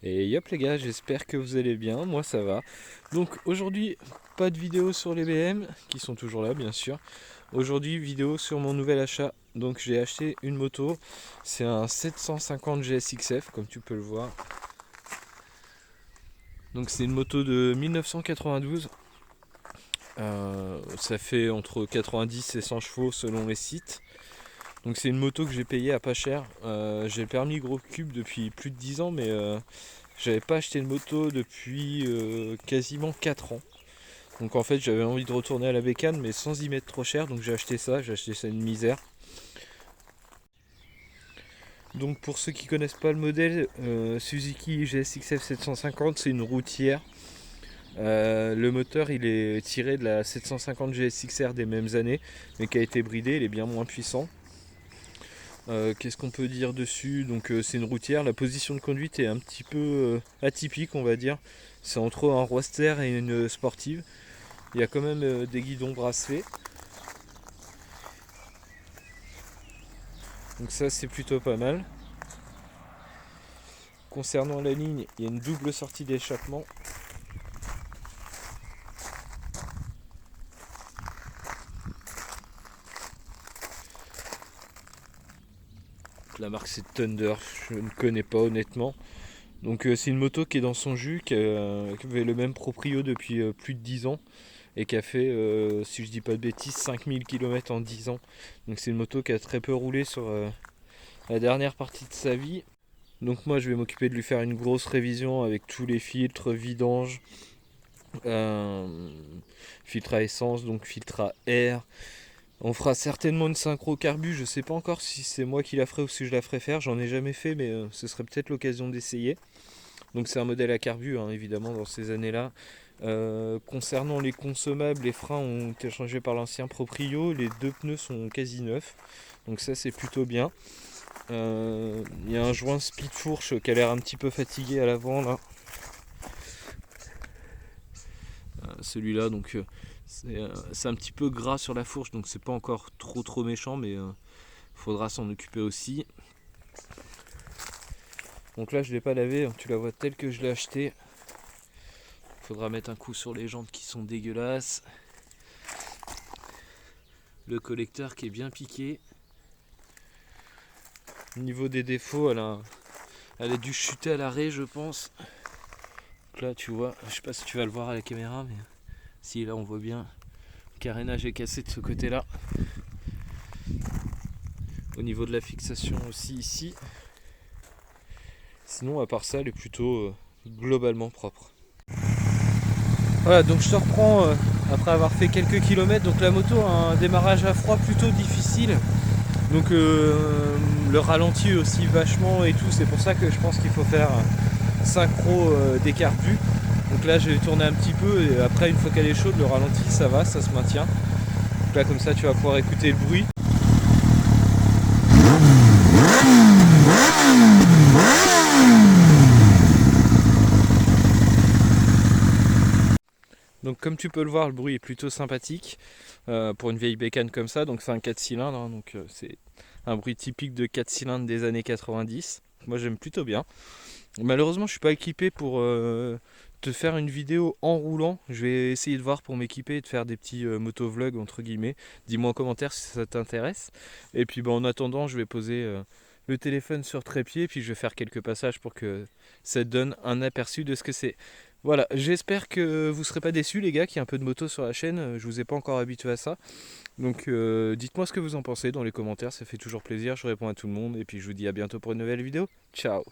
Et yop les gars, j'espère que vous allez bien, moi ça va. Donc aujourd'hui, pas de vidéo sur les BM, qui sont toujours là bien sûr. Aujourd'hui, vidéo sur mon nouvel achat. Donc j'ai acheté une moto, c'est un 750 GSXF comme tu peux le voir. Donc c'est une moto de 1992. Ça fait entre 90 et 100 chevaux selon les sites. Donc c'est une moto que j'ai payée à pas cher. J'ai le permis gros cube depuis plus de 10 ans, mais j'avais pas acheté de moto depuis quasiment 4 ans. Donc en fait j'avais envie de retourner à la bécane mais sans y mettre trop cher. Donc j'ai acheté ça une misère. Donc pour ceux qui connaissent pas le modèle, Suzuki GSXF 750 c'est une routière. Le moteur il est tiré de la 750 GSXR des mêmes années mais qui a été bridé, il est bien moins puissant. Qu'est-ce qu'on peut dire dessus? Donc c'est une routière, la position de conduite est un petit peu atypique on va dire. C'est entre un roadster et une sportive. Il y a quand même des guidons bracelets. Donc ça c'est plutôt pas mal. Concernant la ligne, il y a une double sortie d'échappement. La marque c'est Thunder, je ne connais pas honnêtement. Donc c'est une moto qui est dans son jus, qui avait le même proprio depuis plus de 10 ans et qui a fait, si je dis pas de bêtises, 5000 km en 10 ans. Donc c'est une moto qui a très peu roulé sur la dernière partie de sa vie. Donc moi je vais m'occuper de lui faire une grosse révision avec tous les filtres, vidange, euh, filtre à essence, donc filtre à air. On fera certainement une synchro carbu, je sais pas encore si c'est moi qui la ferai ou si je la ferai faire, j'en ai jamais fait mais ce serait peut-être l'occasion d'essayer. Donc c'est un modèle à carbu hein, évidemment dans ces années-là. Concernant les consommables, les freins ont été changés par l'ancien proprio, les deux pneus sont quasi neufs, donc ça c'est plutôt bien. Il y a un joint speed fourche qui a l'air un petit peu fatigué à l'avant là. Celui-là donc c'est un petit peu gras sur la fourche donc c'est pas encore trop méchant mais faudra s'en occuper aussi. Donc là je l'ai pas lavé, tu la vois telle que je l'ai acheté. Faudra mettre un coup sur les jantes qui sont dégueulasses. Le collecteur qui est bien piqué. Au niveau des défauts, elle a dû chuter à l'arrêt je pense. Donc là tu vois, je sais pas si tu vas le voir à la caméra mais si là on voit bien le carénage est cassé de ce côté là. Au niveau de la fixation aussi ici. Sinon à part ça elle est plutôt globalement propre. Voilà donc je te reprends après avoir fait quelques kilomètres. Donc la moto a un démarrage à froid plutôt difficile. Donc le ralenti aussi vachement et tout. C'est pour ça que je pense qu'il faut faire synchro des carbus. Donc là je vais tourner un petit peu et après une fois qu'elle est chaude le ralenti ça va, ça se maintient. Donc là comme ça tu vas pouvoir écouter le bruit. Donc comme tu peux le voir le bruit est plutôt sympathique pour une vieille bécane comme ça. Donc c'est un 4 cylindres hein, donc c'est un bruit typique de 4 cylindres des années 90. Moi j'aime plutôt bien. Malheureusement je suis pas équipé pour te faire une vidéo en roulant. Je vais essayer de voir pour m'équiper et de faire des petits motovlogs entre guillemets. Dis-moi en commentaire si ça t'intéresse. Et puis en attendant je vais poser le téléphone sur trépied. Puis je vais faire quelques passages pour que ça te donne un aperçu de ce que c'est. Voilà, j'espère que vous ne serez pas déçus les gars, qu'il y a un peu de moto sur la chaîne. Je vous ai pas encore habitué à ça. Donc dites-moi ce que vous en pensez dans les commentaires, ça fait toujours plaisir, je réponds à tout le monde. Et puis je vous dis à bientôt pour une nouvelle vidéo. Ciao.